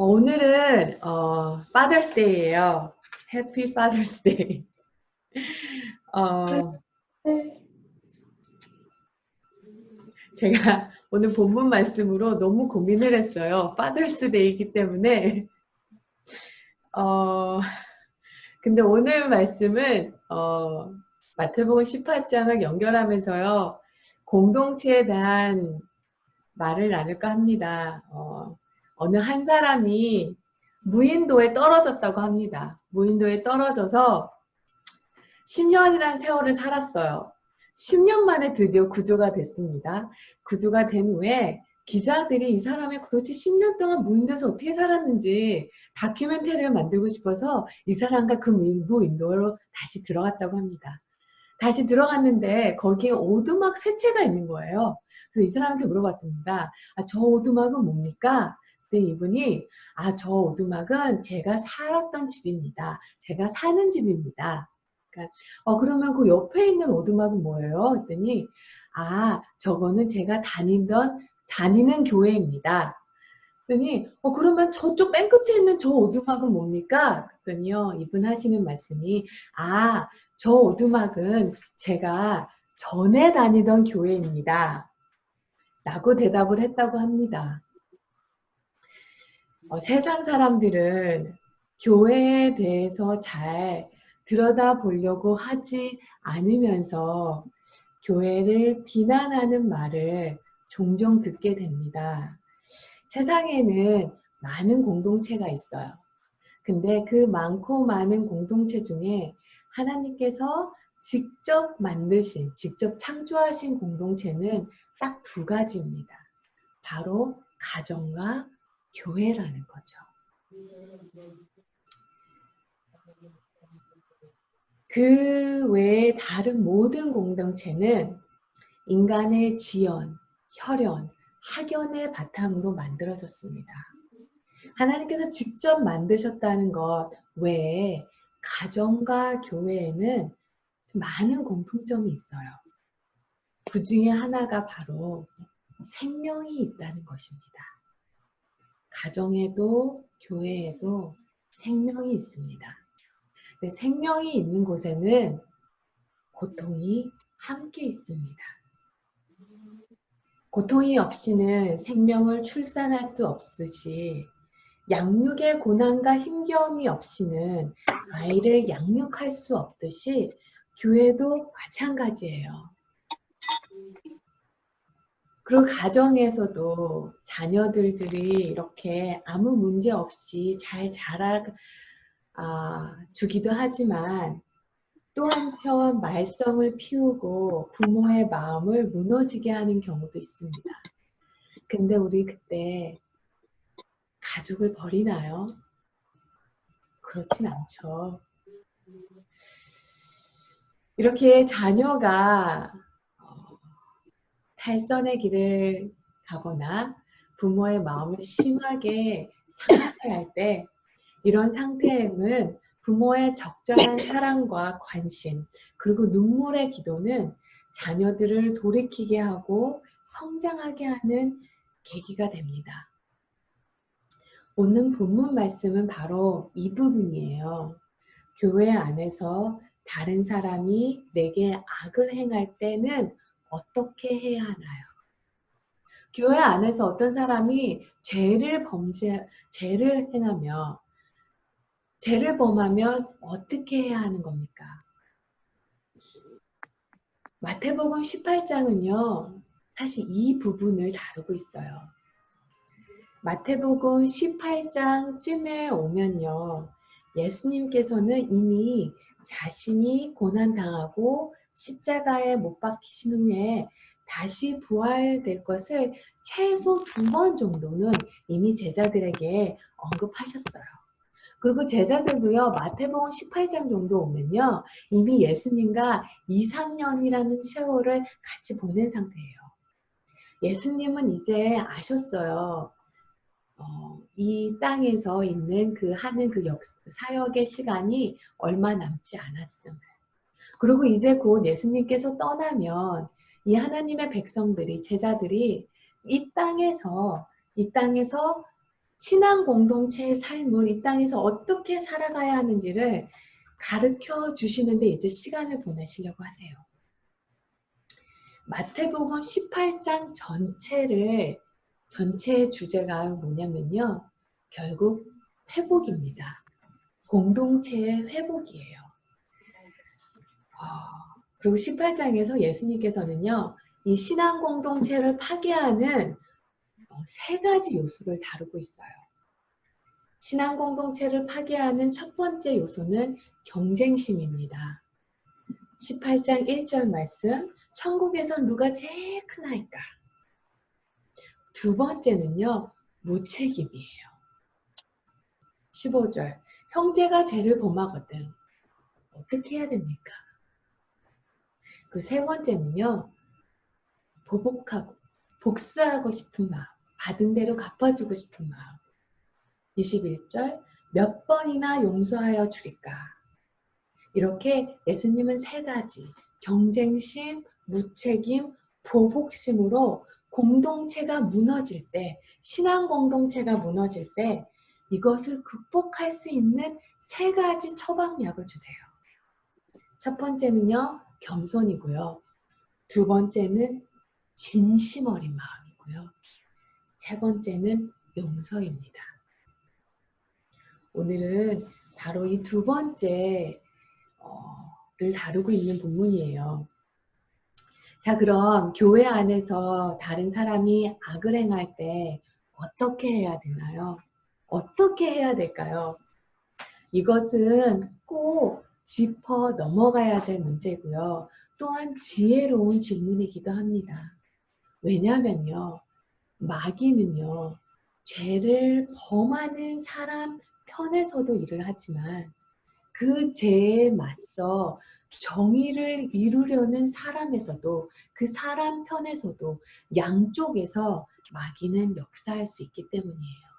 오늘은 Father's Day예요. Happy Father's Day. 어, 제가 오늘 본문 말씀으로 너무 고민을 했어요. Father's Day이기 때문에. 근데 오늘 말씀은 마태복음 18장을 연결하면서요. 공동체에 대한 말을 나눌까 합니다. 어느 한 사람이 무인도에 떨어졌다고 합니다. 무인도에 떨어져서 10년이라는 세월을 살았어요. 10년 만에 드디어 구조가 됐습니다. 구조가 된 후에 기자들이 이 사람이 도대체 10년 동안 무인도에서 어떻게 살았는지 다큐멘터리를 만들고 싶어서 이 사람과 그 무인도로 다시 들어갔다고 합니다. 다시 들어갔는데 거기에 오두막 세 채가 있는 거예요. 그래서 이 사람한테 물어봤답니다. 저 오두막은 뭡니까? 그때 이분이 저 오두막은 제가 살았던 집입니다. 제가 사는 집입니다. 그러니까, 그러면 그 옆에 있는 오두막은 뭐예요? 그랬더니 저거는 제가 다니는 교회입니다. 그랬더니 그러면 저쪽 맨 끝에 있는 저 오두막은 뭡니까? 그랬더니요, 이분 하시는 말씀이 저 오두막은 제가 전에 다니던 교회입니다. 라고 대답을 했다고 합니다. 세상 사람들은 교회에 대해서 잘 들여다보려고 하지 않으면서 교회를 비난하는 말을 종종 듣게 됩니다. 세상에는 많은 공동체가 있어요. 근데 그 많고 많은 공동체 중에 하나님께서 직접 만드신, 직접 창조하신 공동체는 딱 두 가지입니다. 바로 가정과 교회라는 거죠. 그 외에 다른 모든 공동체는 인간의 지연, 혈연, 학연의 바탕으로 만들어졌습니다. 하나님께서 직접 만드셨다는 것 외에 가정과 교회에는 많은 공통점이 있어요. 그 중에 하나가 바로 생명이 있다는 것입니다. 가정에도 교회에도 생명이 있습니다. 근데 생명이 있는 곳에는 고통이 함께 있습니다. 고통이 없이는 생명을 출산할 수 없으시, 양육의 고난과 힘겨움이 없이는 아이를 양육할 수 없듯이 교회도 마찬가지예요. 그리고 가정에서도 자녀들이 이렇게 아무 문제 없이 잘 주기도 하지만 또 한편 말썽을 피우고 부모의 마음을 무너지게 하는 경우도 있습니다. 근데 우리 그때 가족을 버리나요? 그렇진 않죠. 이렇게 자녀가 탈선의 길을 가거나 부모의 마음을 심하게 상하게 할 때 이런 상태에는 부모의 적절한 사랑과 관심 그리고 눈물의 기도는 자녀들을 돌이키게 하고 성장하게 하는 계기가 됩니다. 오늘 본문 말씀은 바로 이 부분이에요. 교회 안에서 다른 사람이 내게 악을 행할 때는 어떻게 해야 하나요? 교회 안에서 어떤 사람이 죄를 행하며 죄를 범하면 어떻게 해야 하는 겁니까? 마태복음 18장은요, 사실 이 부분을 다루고 있어요. 마태복음 18장쯤에 오면요, 예수님께서는 이미 자신이 고난당하고 십자가에 못 박히신 후에 다시 부활될 것을 최소 2번 정도는 이미 제자들에게 언급하셨어요. 그리고 제자들도요, 마태복음 18장 정도 오면요, 이미 예수님과 2, 3년이라는 세월을 같이 보낸 상태예요. 예수님은 이제 아셨어요. 이 땅에서 있는 하는 사역의 시간이 얼마 남지 않았음을. 그리고 이제 곧 예수님께서 떠나면 이 하나님의 백성들이, 제자들이 이 땅에서 신앙 공동체의 삶을 이 땅에서 어떻게 살아가야 하는지를 가르쳐 주시는데 이제 시간을 보내시려고 하세요. 마태복음 18장 전체의 주제가 뭐냐면요. 결국 회복입니다. 공동체의 회복이에요. 그리고 18장에서 예수님께서는요. 이 신앙 공동체를 파괴하는 세 가지 요소를 다루고 있어요. 신앙 공동체를 파괴하는 첫 번째 요소는 경쟁심입니다. 18장 1절 말씀, 천국에선 누가 제일 크나이까? 두 번째는요, 무책임이에요. 15절, 형제가 죄를 범하거든 어떻게 해야 됩니까? 그 세 번째는요, 복수하고 싶은 마음, 받은 대로 갚아주고 싶은 마음. 21절, 몇 번이나 용서하여 주리까? 이렇게 예수님은 세 가지, 경쟁심, 무책임, 보복심으로 공동체가 무너질 때, 신앙 공동체가 무너질 때 이것을 극복할 수 있는 세 가지 처방약을 주세요. 첫 번째는요, 겸손이고요. 두 번째는 진심 어린 마음이고요. 세 번째는 용서입니다. 오늘은 바로 이 두 번째를 다루고 있는 본문이에요. 자, 그럼 교회 안에서 다른 사람이 악을 행할 때 어떻게 해야 되나요? 어떻게 해야 될까요? 이것은 꼭 짚어 넘어가야 될 문제고요. 또한 지혜로운 질문이기도 합니다. 왜냐면요. 마귀는요. 죄를 범하는 사람 편에서도 일을 하지만 그 죄에 맞서 정의를 이루려는 사람에서도 그 사람 편에서도 양쪽에서 마귀는 역사할 수 있기 때문이에요.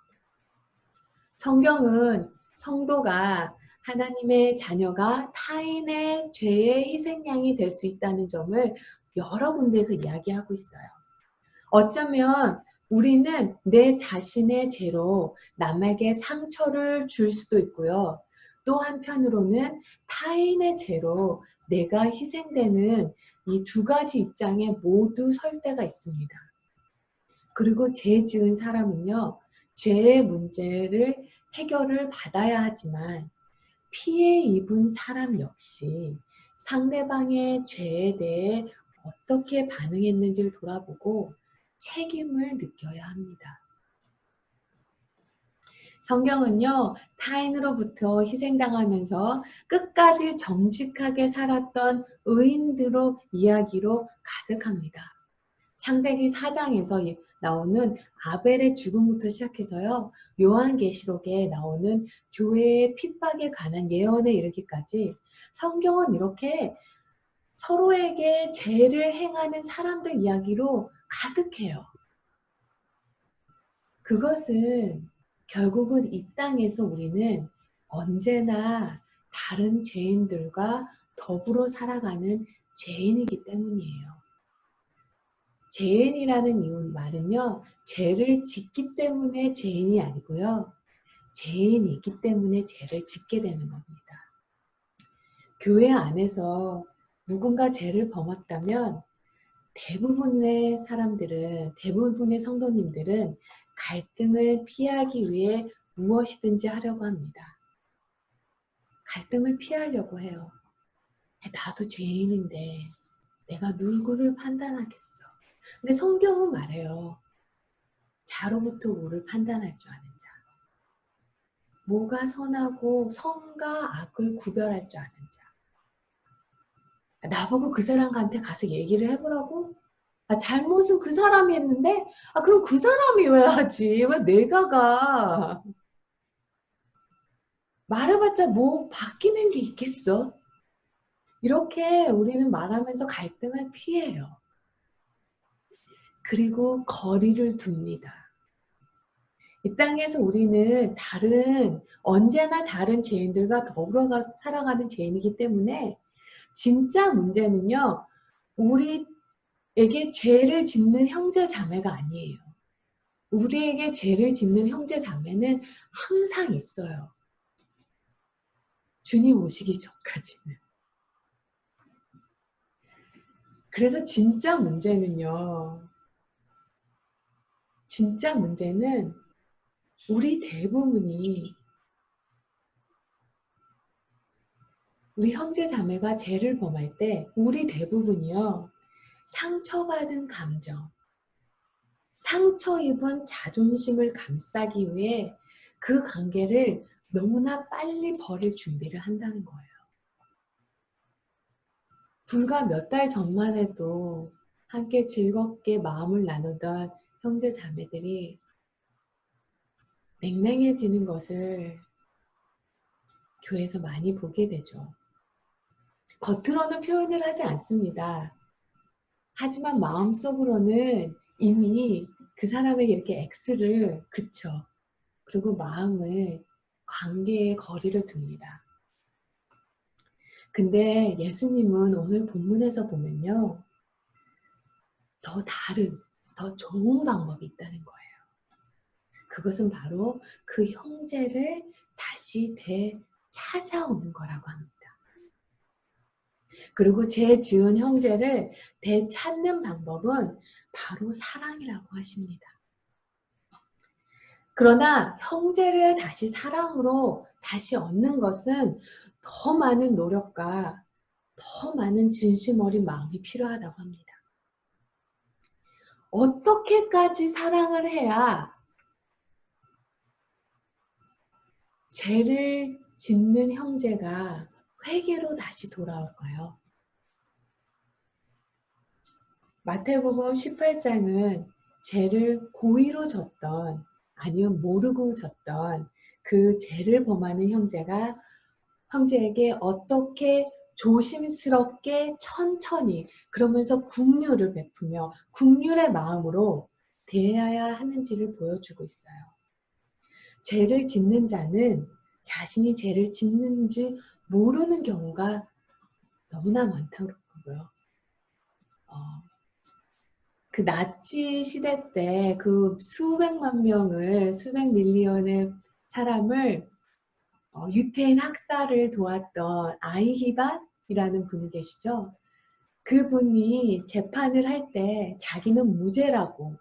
성경은 성도가 하나님의 자녀가 타인의 죄의 희생양이 될 수 있다는 점을 여러 군데에서 이야기하고 있어요. 어쩌면 우리는 내 자신의 죄로 남에게 상처를 줄 수도 있고요. 또 한편으로는 타인의 죄로 내가 희생되는 이 두 가지 입장에 모두 설 때가 있습니다. 그리고 죄 지은 사람은요. 죄의 문제를 해결을 받아야 하지만 피해 입은 사람 역시 상대방의 죄에 대해 어떻게 반응했는지를 돌아보고 책임을 느껴야 합니다. 성경은요, 타인으로부터 희생당하면서 끝까지 정직하게 살았던 의인들의 이야기로 가득합니다. 창세기 4장에서 나오는 아벨의 죽음부터 시작해서요, 요한계시록에 나오는 교회의 핍박에 관한 예언에 이르기까지 성경은 이렇게 서로에게 죄를 행하는 사람들 이야기로 가득해요. 그것은 결국은 이 땅에서 우리는 언제나 다른 죄인들과 더불어 살아가는 죄인이기 때문이에요. 죄인이라는 말은요, 죄를 짓기 때문에 죄인이 아니고요, 죄인이 있기 때문에 죄를 짓게 되는 겁니다. 교회 안에서 누군가 죄를 범했다면 대부분의 사람들은, 대부분의 성도님들은 갈등을 피하기 위해 무엇이든지 하려고 합니다. 갈등을 피하려고 해요. 나도 죄인인데 내가 누구를 판단하겠어. 근데 성경은 말해요. 자로부터 우를 판단할 줄 아는 자. 뭐가 선하고 선과 악을 구별할 줄 아는 자. 나보고 그 사람한테 가서 얘기를 해보라고? 잘못은 그 사람이 했는데 그럼 그 사람이 왜 하지? 왜 내가 가? 말해봤자 뭐 바뀌는 게 있겠어? 이렇게 우리는 말하면서 갈등을 피해요. 그리고 거리를 둡니다. 이 땅에서 우리는 언제나 다른 죄인들과 더불어 살아가는 죄인이기 때문에 진짜 문제는요, 우리에게 죄를 짓는 형제 자매가 아니에요. 우리에게 죄를 짓는 형제 자매는 항상 있어요. 주님 오시기 전까지는. 그래서 진짜 문제는 우리 대부분이 우리 형제 자매가 죄를 범할 때 우리 대부분이요. 상처받은 감정, 상처 입은 자존심을 감싸기 위해 그 관계를 너무나 빨리 버릴 준비를 한다는 거예요. 불과 몇 달 전만 해도 함께 즐겁게 마음을 나누던 형제 자매들이 냉랭해지는 것을 교회에서 많이 보게 되죠. 겉으로는 표현을 하지 않습니다. 하지만 마음속으로는 이미 그 사람에게 이렇게 X를 그쳐. 그리고 마음을 관계의 거리를 둡니다. 근데 예수님은 오늘 본문에서 보면요. 더 다른, 더 좋은 방법이 있다는 거예요. 그것은 바로 그 형제를 다시 되찾아오는 거라고 합니다. 그리고 죄 지은 형제를 되찾는 방법은 바로 사랑이라고 하십니다. 그러나 형제를 다시 사랑으로 다시 얻는 것은 더 많은 노력과 더 많은 진심 어린 마음이 필요하다고 합니다. 어떻게까지 사랑을 해야 죄를 짓는 형제가 회개로 다시 돌아올까요? 마태복음 18장은 죄를 고의로 졌던 아니면 모르고 졌던 그 죄를 범하는 형제에게 어떻게 조심스럽게 천천히 그러면서 긍휼을 베푸며 긍휼의 마음으로 대해야 하는지를 보여주고 있어요. 죄를 짓는 자는 자신이 죄를 짓는지 모르는 경우가 너무나 많다고 보고요. 그 나치 시대 때 그 수백만 명을, 수백 밀리언의 사람을 유태인 학살을 도왔던 아이히반이라는 분이 계시죠. 그분이 재판을 할 때 자기는 무죄라고,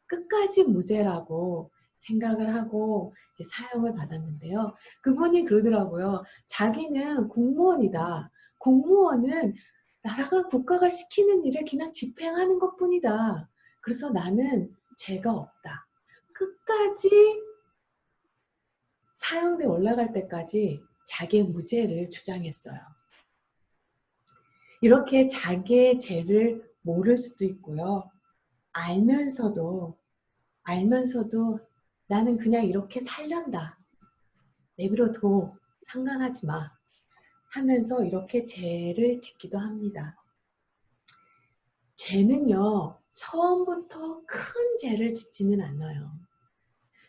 끝까지 무죄라고 생각을 하고 이제 사형을 받았는데요. 그분이 그러더라고요. 자기는 공무원이다. 공무원은 나라가 국가가 시키는 일을 그냥 집행하는 것뿐이다. 그래서 나는 죄가 없다. 끝까지 사형대 올라갈 때까지 자기의 무죄를 주장했어요. 이렇게 자기의 죄를 모를 수도 있고요. 알면서도 나는 그냥 이렇게 살련다. 내버려둬. 상관하지 마. 하면서 이렇게 죄를 짓기도 합니다. 죄는요. 처음부터 큰 죄를 짓지는 않아요.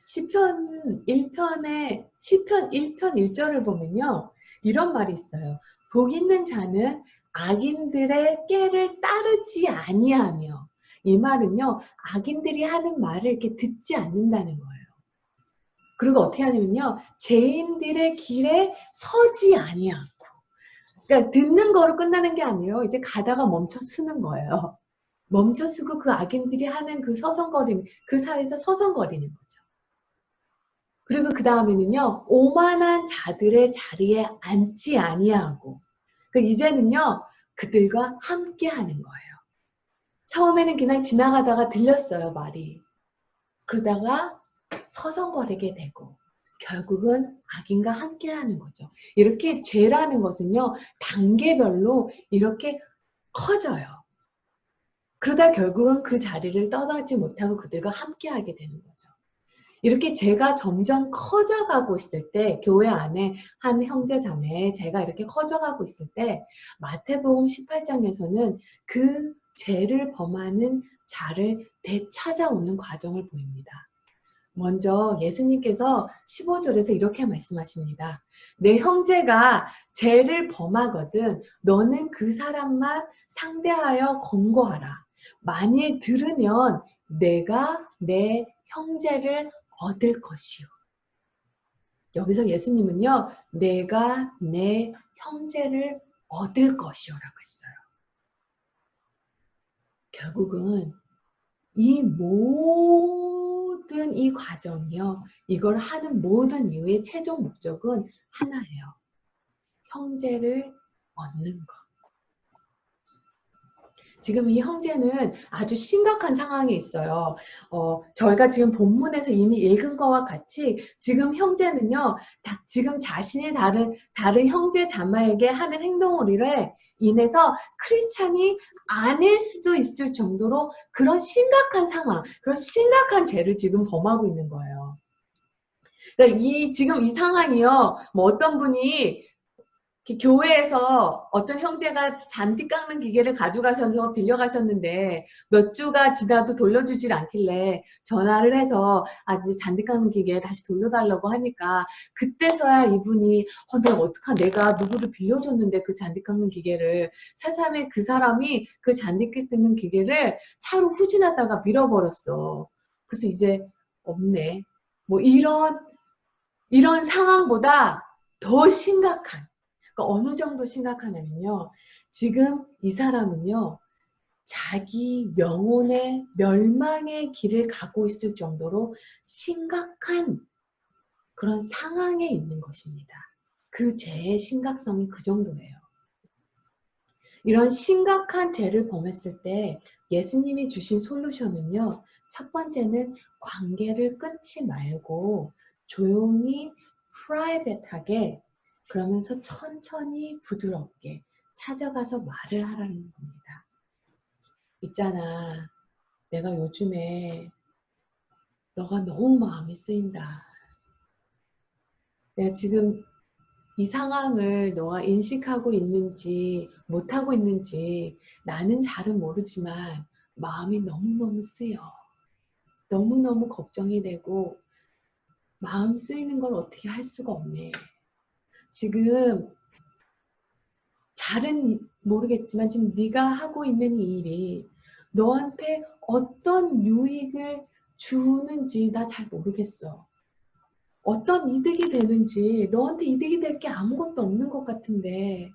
시편 1편 1절을 보면요. 이런 말이 있어요. 복 있는 자는 악인들의 꾀를 따르지 아니하며, 이 말은요. 악인들이 하는 말을 이렇게 듣지 않는다는 거예요. 그리고 어떻게 하냐면요. 죄인들의 길에 서지 아니하고. 그러니까 듣는 거로 끝나는 게 아니에요. 이제 가다가 멈춰 서는 거예요. 멈춰 서고 그 악인들이 하는 그 서성거림, 그 사이에서 서성거리는 거죠. 그리고 그 다음에는요. 오만한 자들의 자리에 앉지 아니하고. 이제는요. 그들과 함께 하는 거예요. 처음에는 그냥 지나가다가 들렸어요. 말이. 그러다가 서성거리게 되고 결국은 악인과 함께 하는 거죠. 이렇게 죄라는 것은요. 단계별로 이렇게 커져요. 그러다 결국은 그 자리를 떠나지 못하고 그들과 함께 하게 되는 거죠. 이렇게 죄가 점점 커져가고 있을 때 교회 안에 한 형제 자매 죄가 이렇게 커져가고 있을 때 마태복음 18장에서는 그 죄를 범하는 자를 되찾아오는 과정을 보입니다. 먼저 예수님께서 15절에서 이렇게 말씀하십니다. 내 형제가 죄를 범하거든 너는 그 사람만 상대하여 권고하라. 만일 들으면 내가 내 형제를 얻을 것이요. 여기서 예수님은요, 내가 내 형제를 얻을 것이요라고 했어요. 결국은 이 모든 이 과정이요, 이걸 하는 모든 이유의 최종 목적은 하나예요. 형제를 얻는 것. 지금 이 형제는 아주 심각한 상황에 있어요. 저희가 지금 본문에서 이미 읽은 것과 같이 지금 형제는요, 지금 자신이 다른 형제 자매에게 하는 행동으로 인해서 크리스찬이 아닐 수도 있을 정도로 그런 심각한 상황, 그런 심각한 죄를 지금 범하고 있는 거예요. 그러니까 지금 이 상황이요, 뭐 어떤 분이 교회에서 어떤 형제가 잔디 깎는 기계를 가져가셔서 빌려가셨는데 몇 주가 지나도 돌려주질 않길래 전화를 해서 아직 잔디 깎는 기계 다시 돌려달라고 하니까 그때서야 이분이 내가 누구를 빌려줬는데 그 잔디 깎는 기계를 새삼에 그 사람이 그 잔디 깎는 기계를 차로 후진하다가 밀어버렸어. 그래서 이제 없네. 뭐 이런 상황보다 더 심각한, 그러니까 어느 정도 심각하냐면요. 지금 이 사람은요, 자기 영혼의 멸망의 길을 가고 있을 정도로 심각한 그런 상황에 있는 것입니다. 그 죄의 심각성이 그 정도예요. 이런 심각한 죄를 범했을 때 예수님이 주신 솔루션은요, 첫 번째는 관계를 끊지 말고 조용히 프라이빗하게, 그러면서 천천히 부드럽게 찾아가서 말을 하라는 겁니다. 있잖아, 내가 요즘에 너가 너무 마음이 쓰인다. 내가 지금 이 상황을 너가 인식하고 있는지 못하고 있는지 나는 잘은 모르지만 마음이 너무너무 쓰여. 너무너무 걱정이 되고 마음 쓰이는 걸 어떻게 할 수가 없네. 지금 잘은 모르겠지만 지금 네가 하고 있는 이 일이 너한테 어떤 유익을 주는지 나 잘 모르겠어. 어떤 이득이 되는지, 너한테 이득이 될 게 아무것도 없는 것 같은데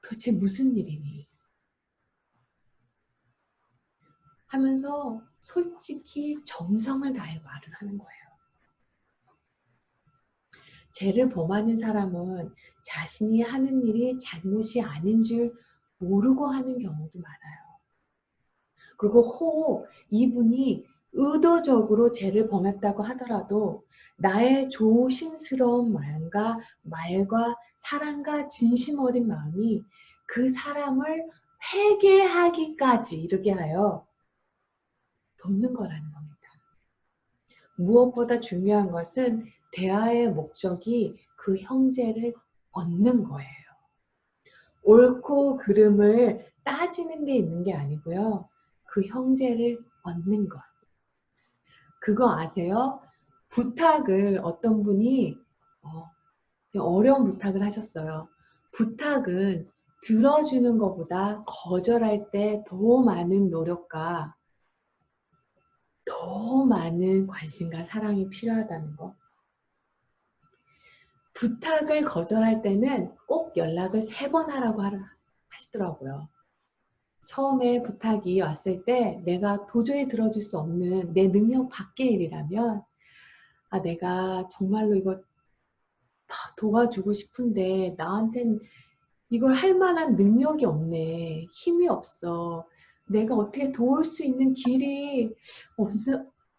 도대체 무슨 일이니? 하면서 솔직히 정성을 다해 말을 하는 거예요. 죄를 범하는 사람은 자신이 하는 일이 잘못이 아닌 줄 모르고 하는 경우도 많아요. 그리고 혹 이분이 의도적으로 죄를 범했다고 하더라도 나의 조심스러운 말과 사랑과 진심 어린 마음이 그 사람을 회개하기까지 이르게 하여 돕는 거라는 겁니다. 무엇보다 중요한 것은 대화의 목적이 그 형제를 얻는 거예요. 옳고 그름을 따지는 게 있는 게 아니고요. 그 형제를 얻는 것. 그거 아세요? 부탁을 어떤 분이 어려운 부탁을 하셨어요. 부탁은 들어주는 것보다 거절할 때 더 많은 노력과 더 많은 관심과 사랑이 필요하다는 거. 부탁을 거절할 때는 꼭 연락을 3번 하라고 하시더라고요. 처음에 부탁이 왔을 때 내가 도저히 들어줄 수 없는 내 능력 밖의 일이라면 내가 정말로 이거 도와주고 싶은데 나한텐 이걸 할 만한 능력이 없네. 힘이 없어. 내가 어떻게 도울 수 있는 길이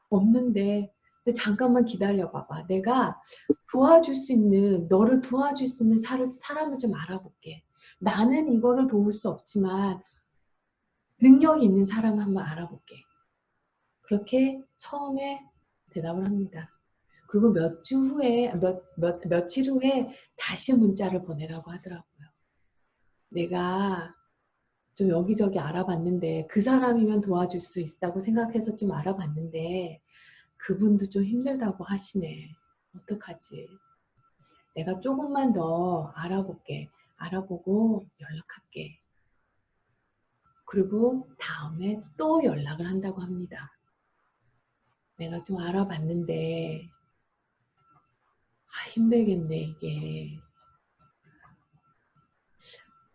없는데 근데 잠깐만 기다려 봐봐. 내가 너를 도와줄 수 있는 사람을 좀 알아볼게. 나는 이거를 도울 수 없지만 능력이 있는 사람 한번 알아볼게. 그렇게 처음에 대답을 합니다. 그리고 며칠 후에 다시 문자를 보내라고 하더라고요. 내가 좀 여기저기 알아봤는데 그 사람이면 도와줄 수 있다고 생각해서 좀 알아봤는데 그분도 좀 힘들다고 하시네. 어떡하지? 내가 조금만 더 알아볼게. 알아보고 연락할게. 그리고 다음에 또 연락을 한다고 합니다. 내가 좀 알아봤는데 힘들겠네 이게.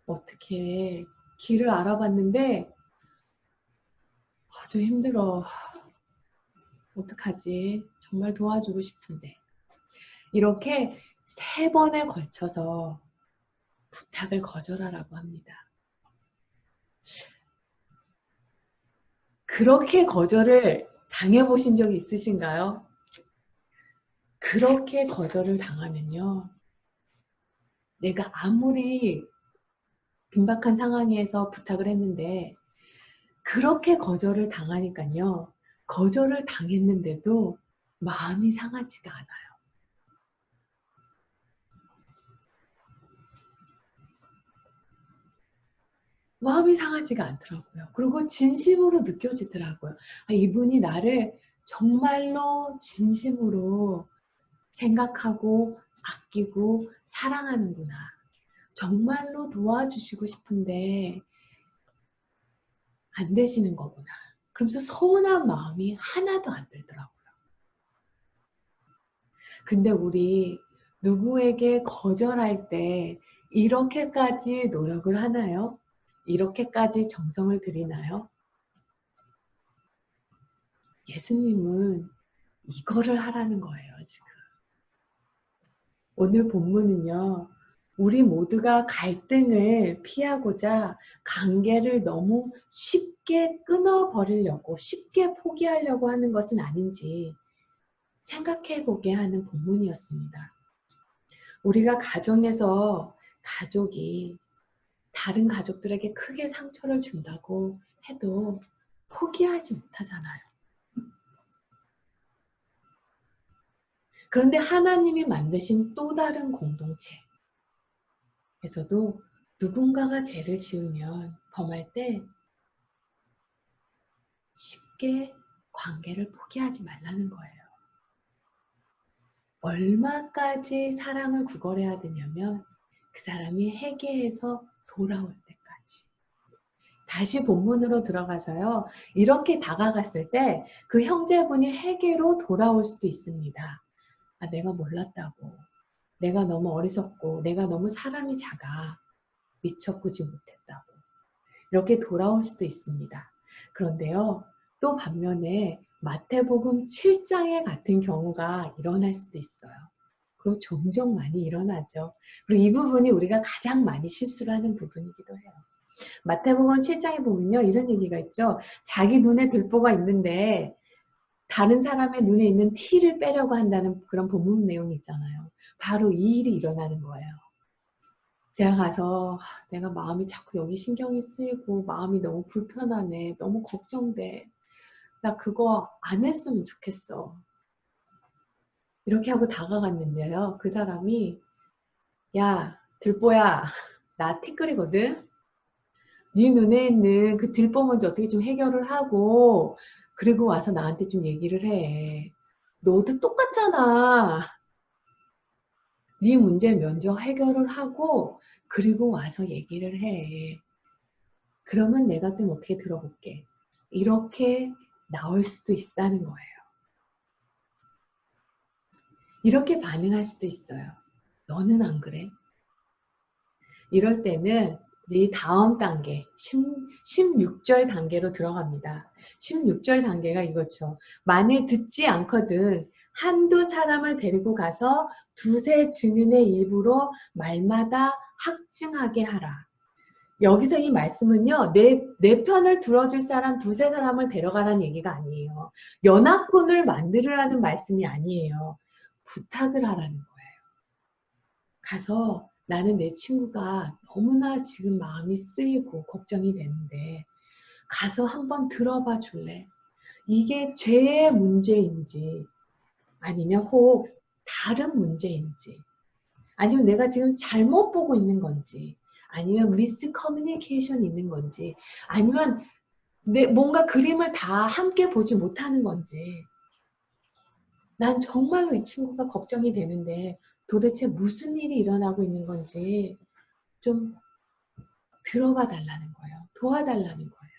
어떻게 길을 알아봤는데 좀 힘들어. 어떡하지? 정말 도와주고 싶은데. 이렇게 3번에 걸쳐서 부탁을 거절하라고 합니다. 그렇게 거절을 당해보신 적이 있으신가요? 그렇게 거절을 당하면요. 내가 아무리 긴박한 상황에서 부탁을 했는데 그렇게 거절을 당하니까요. 거절을 당했는데도 마음이 상하지가 않아요. 마음이 상하지가 않더라고요. 그리고 진심으로 느껴지더라고요. 이분이 나를 정말로 진심으로 생각하고 아끼고 사랑하는구나. 정말로 도와주시고 싶은데 안 되시는 거구나. 그러면서 서운한 마음이 하나도 안 들더라고요. 근데 우리 누구에게 거절할 때 이렇게까지 노력을 하나요? 이렇게까지 정성을 들이나요? 예수님은 이거를 하라는 거예요, 지금. 오늘 본문은요, 우리 모두가 갈등을 피하고자 관계를 너무 쉽게 끊어버리려고, 쉽게 포기하려고 하는 것은 아닌지 생각해 보게 하는 본문이었습니다. 우리가 가정에서 가족이 다른 가족들에게 크게 상처를 준다고 해도 포기하지 못하잖아요. 그런데 하나님이 만드신 또 다른 공동체에서도 누군가가 죄를 지으면 범할 때 쉽게 관계를 포기하지 말라는 거예요. 얼마까지 사랑을 구걸해야 되냐면 그 사람이 회개해서 돌아올 때까지. 다시 본문으로 들어가서요. 이렇게 다가갔을 때 그 형제분이 회개로 돌아올 수도 있습니다. 내가 몰랐다고. 내가 너무 어리석고 내가 너무 사람이 작아. 미처 보지 못했다고. 이렇게 돌아올 수도 있습니다. 그런데요. 또 반면에 마태복음 7장에 같은 경우가 일어날 수도 있어요. 그리고 종종 많이 일어나죠. 그리고 이 부분이 우리가 가장 많이 실수를 하는 부분이기도 해요. 마태복음 7장에 보면요. 이런 얘기가 있죠. 자기 눈에 들보가 있는데 다른 사람의 눈에 있는 티를 빼려고 한다는 그런 본문 내용이 있잖아요. 바로 이 일이 일어나는 거예요. 제가 가서 내가 마음이 자꾸 여기 신경이 쓰이고 마음이 너무 불편하네. 너무 걱정돼. 나 그거 안 했으면 좋겠어. 이렇게 하고 다가갔는데요. 그 사람이 야 들보야 나 티끌이거든. 네 눈에 있는 그 들보 먼저 어떻게 좀 해결을 하고 그리고 와서 나한테 좀 얘기를 해. 너도 똑같잖아. 네 문제 먼저 해결을 하고 그리고 와서 얘기를 해. 그러면 내가 좀 어떻게 들어볼게. 이렇게 나올 수도 있다는 거예요. 이렇게 반응할 수도 있어요. 너는 안 그래? 이럴 때는 이제 다음 단계, 16절 단계로 들어갑니다. 16절 단계가 이거죠. 만일 듣지 않거든 한두 사람을 데리고 가서 두세 증인의 입으로 말마다 확증하게 하라. 여기서 이 말씀은요. 내 편을 들어줄 사람 두세 사람을 데려가라는 얘기가 아니에요. 연합군을 만들으라는 말씀이 아니에요. 부탁을 하라는 거예요. 가서 나는 내 친구가 너무나 지금 마음이 쓰이고 걱정이 되는데 가서 한번 들어봐 줄래? 이게 죄의 문제인지 아니면 혹 다른 문제인지 아니면 내가 지금 잘못 보고 있는 건지 아니면 미스 커뮤니케이션 있는 건지 아니면 뭔가 그림을 다 함께 보지 못하는 건지 난 정말로 이 친구가 걱정이 되는데 도대체 무슨 일이 일어나고 있는 건지 좀 들어봐 달라는 거예요. 도와달라는 거예요.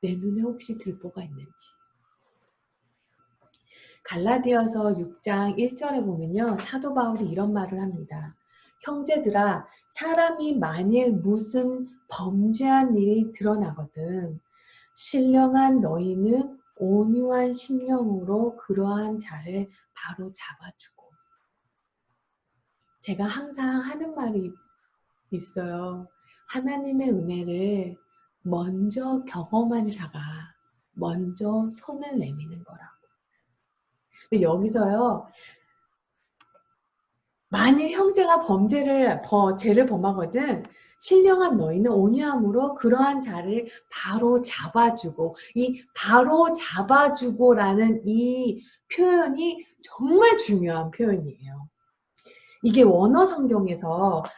내 눈에 혹시 들보가 있는지. 갈라디아서 6장 1절에 보면요. 사도 바울이 이런 말을 합니다. 형제들아, 사람이 만일 무슨 범죄한 일이 드러나거든 신령한 너희는 온유한 심령으로 그러한 자를 바로 잡아주고. 제가 항상 하는 말이 있어요. 하나님의 은혜를 먼저 경험한 자가 먼저 손을 내미는 거라고. 근데 여기서요. 만일 형제가 죄를 범하거든 신령한 너희는 온유함으로 그러한 자를 바로 잡아주고, 이 바로 잡아주고라는 이 표현이 정말 중요한 표현이에요. 이게 원어 성경에서는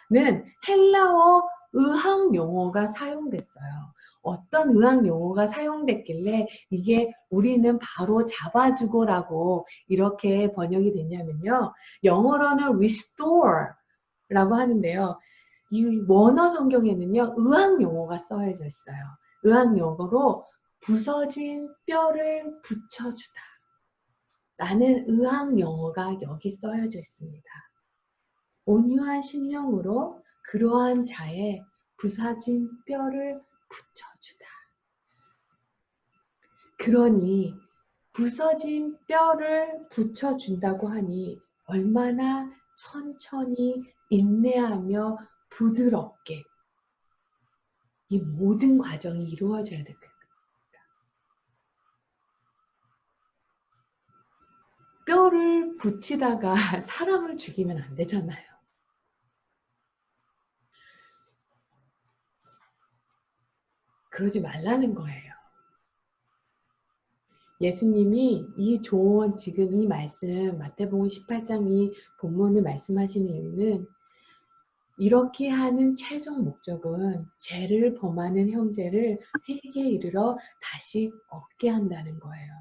헬라어 의학 용어가 사용됐어요. 어떤 의학 용어가 사용됐길래 이게 우리는 바로 잡아주고라고 이렇게 번역이 됐냐면요. 영어로는 restore라고 하는데요. 이 원어 성경에는요. 의학 용어가 써져 있어요. 의학 용어로 부서진 뼈를 붙여주다 라는 의학 용어가 여기 써여져 있습니다. 온유한 심령으로 그러한 자의 부서진 뼈를 붙여주다. 그러니 부서진 뼈를 붙여준다고 하니 얼마나 천천히 인내하며 부드럽게 이 모든 과정이 이루어져야 될까? 뼈를 붙이다가 사람을 죽이면 안 되잖아요. 그러지 말라는 거예요. 예수님이 이 조언, 지금 이 말씀, 마태복음 18장 이 본문을 말씀하시는 이유는 이렇게 하는 최종 목적은 죄를 범하는 형제를 회개에 이르러 다시 얻게 한다는 거예요.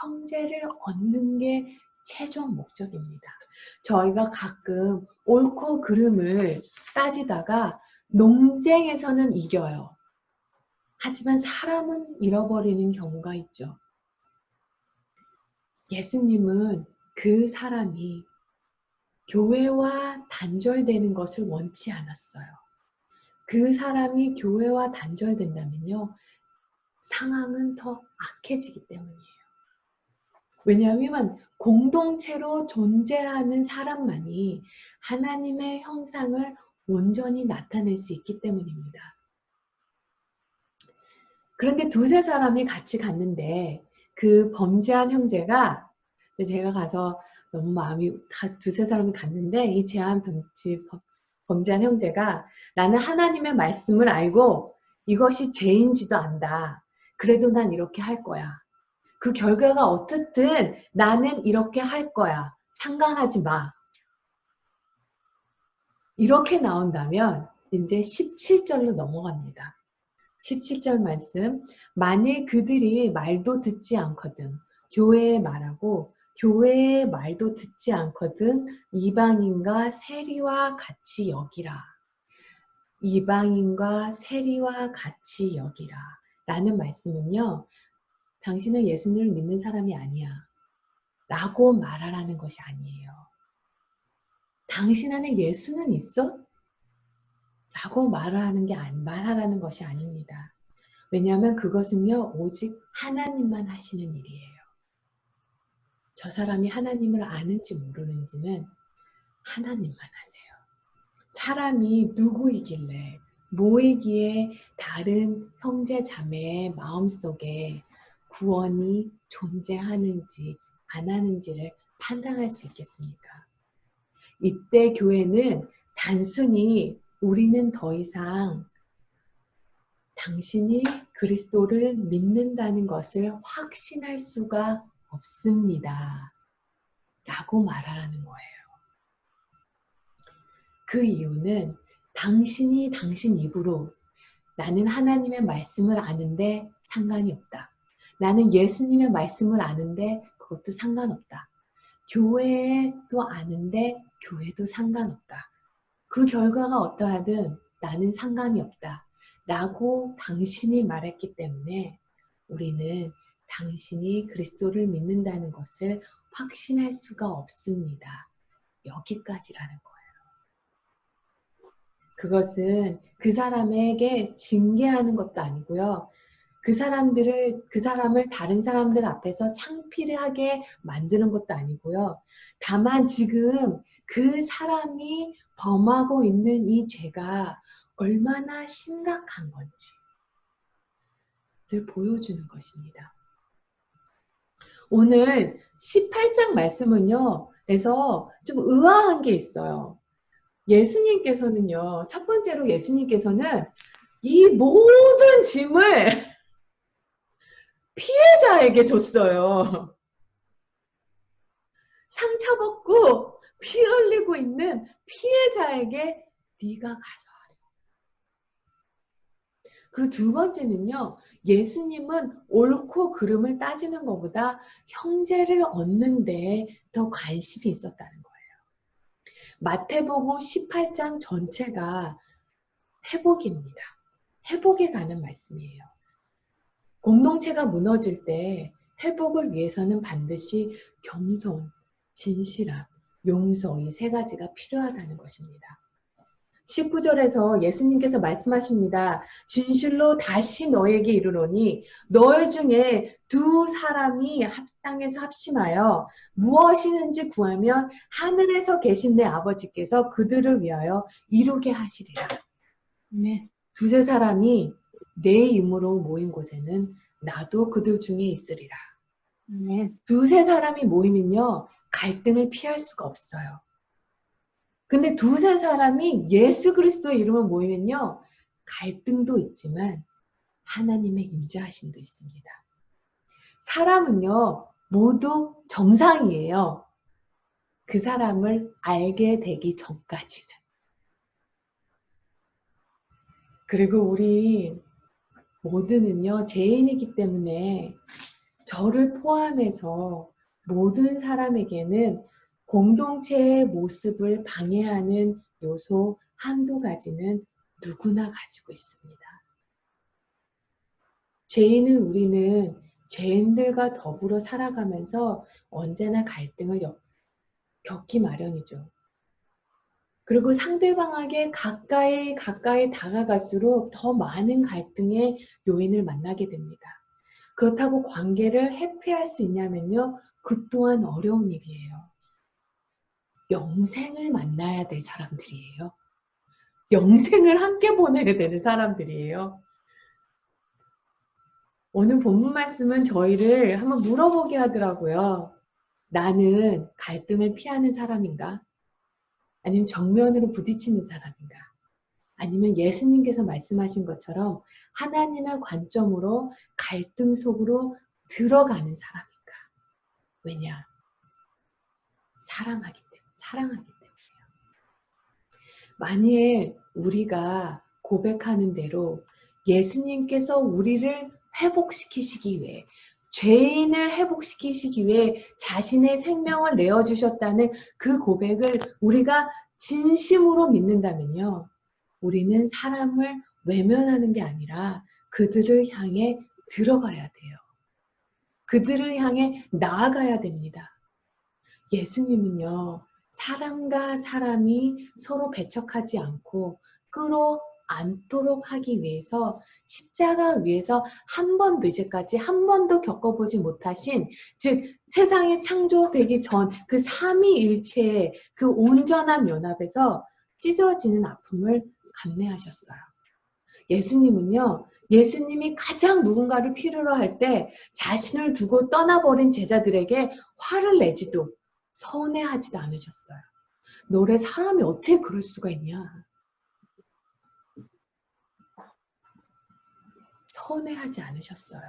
형제를 얻는 게 최종 목적입니다. 저희가 가끔 옳고 그름을 따지다가 논쟁에서는 이겨요. 하지만 사람은 잃어버리는 경우가 있죠. 예수님은 그 사람이 교회와 단절되는 것을 원치 않았어요. 그 사람이 교회와 단절된다면요. 상황은 더 악해지기 때문이에요. 왜냐하면 공동체로 존재하는 사람만이 하나님의 형상을 온전히 나타낼 수 있기 때문입니다. 그런데 두세 사람이 같이 갔는데 그 범죄한 형제가 제가 가서 너무 마음이 두세 사람이 갔는데 이 범죄한 형제가 나는 하나님의 말씀을 알고 이것이 죄인지도 안다. 그래도 난 이렇게 할 거야. 그 결과가 어떻든 나는 이렇게 할 거야. 상관하지 마. 이렇게 나온다면 이제 17절로 넘어갑니다. 17절 말씀. 만일 그들이 말도 듣지 않거든 교회의 말하고 교회의 말도 듣지 않거든 이방인과 세리와 같이 여기라. 이방인과 세리와 같이 여기라. 라는 말씀은요. 당신은 예수님을 믿는 사람이 아니야. 라고 말하라는 것이 아니에요. 당신 안에 예수는 있어? 라고 말하라는 것이 아닙니다. 왜냐하면 그것은요, 오직 하나님만 하시는 일이에요. 저 사람이 하나님을 아는지 모르는지는 하나님만 하세요. 사람이 누구이길래, 뭐이기에 다른 형제 자매의 마음속에 구원이 존재하는지 안 하는지를 판단할 수 있겠습니까? 이때 교회는 단순히 우리는 더 이상 당신이 그리스도를 믿는다는 것을 확신할 수가 없습니다. 라고 말하라는 거예요. 그 이유는 당신이 당신 입으로 나는 하나님의 말씀을 아는데 상관이 없다. 나는 예수님의 말씀을 아는데 그것도 상관없다. 교회도 아는데 교회도 상관없다. 그 결과가 어떠하든 나는 상관이 없다. 라고 당신이 말했기 때문에 우리는 당신이 그리스도를 믿는다는 것을 확신할 수가 없습니다. 여기까지라는 거예요. 그것은 그 사람에게 징계하는 것도 아니고요. 그 사람을 다른 사람들 앞에서 창피를 하게 만드는 것도 아니고요. 다만 지금 그 사람이 범하고 있는 이 죄가 얼마나 심각한 건지를 보여주는 것입니다. 오늘 18장 말씀은요, 에서 좀 의아한 게 있어요. 예수님께서는요, 첫 번째로 예수님께서는 이 모든 짐을 피해자에게 줬어요. 상처받고 피 흘리고 있는 피해자에게 네가 가서 하래. 그 두 번째는요. 예수님은 옳고 그름을 따지는 것보다 형제를 얻는 데 더 관심이 있었다는 거예요. 마태복음 18장 전체가 회복입니다. 회복에 관한 말씀이에요. 공동체가 무너질 때 회복을 위해서는 반드시 겸손, 진실함, 용서 이 세 가지가 필요하다는 것입니다. 19절에서 예수님께서 말씀하십니다. 진실로 다시 너에게 이르노니 너희 중에 두 사람이 땅에서 합심하여 무엇이든지 구하면 하늘에서 계신 내 아버지께서 그들을 위하여 이루게 하시리라. 네. 두세 사람이 내 이름으로 모인 곳에는 나도 그들 중에 있으리라. 네. 두세 사람이 모이면요, 갈등을 피할 수가 없어요. 근데 두세 사람이 예수 그리스도의 이름을 모이면요, 갈등도 있지만 하나님의 임재하심도 있습니다. 사람은요, 모두 정상이에요. 그 사람을 알게 되기 전까지는. 그리고 우리 모두는요, 죄인이기 때문에 저를 포함해서 모든 사람에게는 공동체의 모습을 방해하는 요소 한두 가지는 누구나 가지고 있습니다. 우리는 죄인들과 더불어 살아가면서 언제나 갈등을 겪기 마련이죠. 그리고 상대방에게 가까이 다가갈수록 더 많은 갈등의 요인을 만나게 됩니다. 그렇다고 관계를 회피할 수 있냐면요, 그 또한 어려운 일이에요. 영생을 만나야 될 사람들이에요. 영생을 함께 보내야 되는 사람들이에요. 오늘 본문 말씀은 저희를 한번 물어보게 하더라고요. 나는 갈등을 피하는 사람인가? 아니면 정면으로 부딪히는 사람인가? 아니면 예수님께서 말씀하신 것처럼 하나님의 관점으로 갈등 속으로 들어가는 사람인가? 왜냐? 사랑하기 때문이에요. 만일 우리가 고백하는 대로 예수님께서 우리를 회복시키시기 위해, 죄인을 회복시키시기 위해 자신의 생명을 내어주셨다는 그 고백을 우리가 진심으로 믿는다면요, 우리는 사람을 외면하는 게 아니라 그들을 향해 들어가야 돼요. 그들을 향해 나아가야 됩니다. 예수님은요, 사람과 사람이 서로 배척하지 않고 끌어안도록 하기 위해서 십자가 위에서 한 번도, 이제까지 한 번도 겪어보지 못하신, 즉 세상이 창조되기 전 그 삼위일체의 그 온전한 연합에서 찢어지는 아픔을 감내하셨어요. 예수님은요, 예수님이 가장 누군가를 필요로 할 때 자신을 두고 떠나버린 제자들에게 화를 내지도 서운해하지도 않으셨어요. 너네 사람이 어떻게 그럴 수가 있냐? 서운해하지 않으셨어요.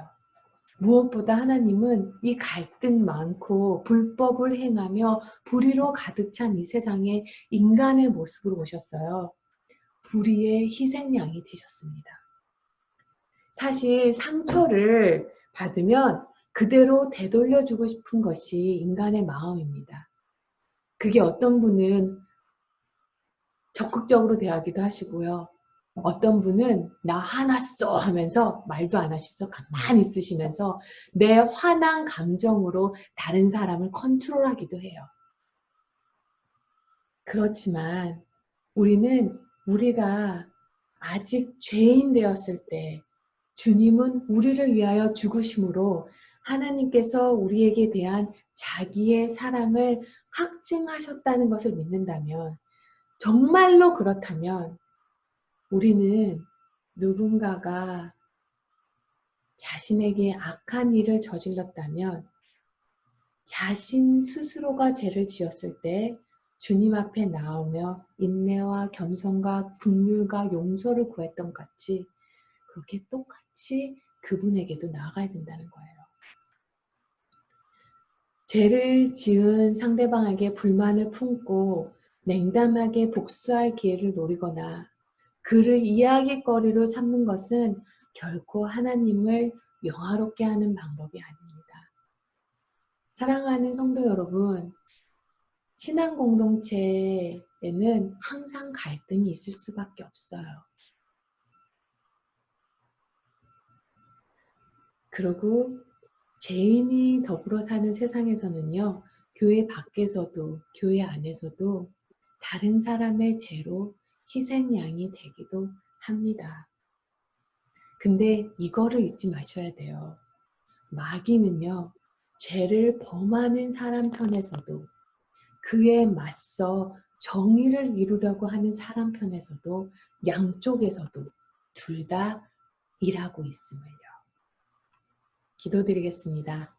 무엇보다 하나님은 이 갈등 많고 불법을 행하며 불의로 가득 찬 이 세상에 인간의 모습으로 오셨어요. 불의의 희생양이 되셨습니다. 사실 상처를 받으면 그대로 되돌려주고 싶은 것이 인간의 마음입니다. 그게 어떤 분은 적극적으로 대하기도 하시고요. 어떤 분은 나 화났어 하면서 말도 안 하시면서 가만히 있으시면서 내 화난 감정으로 다른 사람을 컨트롤하기도 해요. 그렇지만 우리가 아직 죄인 되었을 때 주님은 우리를 위하여 죽으심으로 하나님께서 우리에게 대한 자기의 사랑을 확증하셨다는 것을 믿는다면, 정말로 그렇다면 우리는 누군가가 자신에게 악한 일을 저질렀다면 자신 스스로가 죄를 지었을 때 주님 앞에 나오며 인내와 겸손과 긍휼과 용서를 구했던 것 같이 그렇게 똑같이 그분에게도 나아가야 된다는 거예요. 죄를 지은 상대방에게 불만을 품고 냉담하게 복수할 기회를 노리거나 그를 이야기거리로 삼는 것은 결코 하나님을 영화롭게 하는 방법이 아닙니다. 사랑하는 성도 여러분, 신앙 공동체에는 항상 갈등이 있을 수밖에 없어요. 그리고 죄인이 더불어 사는 세상에서는요, 교회 밖에서도 교회 안에서도 다른 사람의 죄로 희생양이 되기도 합니다. 근데 이거를 잊지 마셔야 돼요. 마귀는요, 죄를 범하는 사람 편에서도 그에 맞서 정의를 이루려고 하는 사람 편에서도 양쪽에서도 둘 다 일하고 있음을요. 기도드리겠습니다.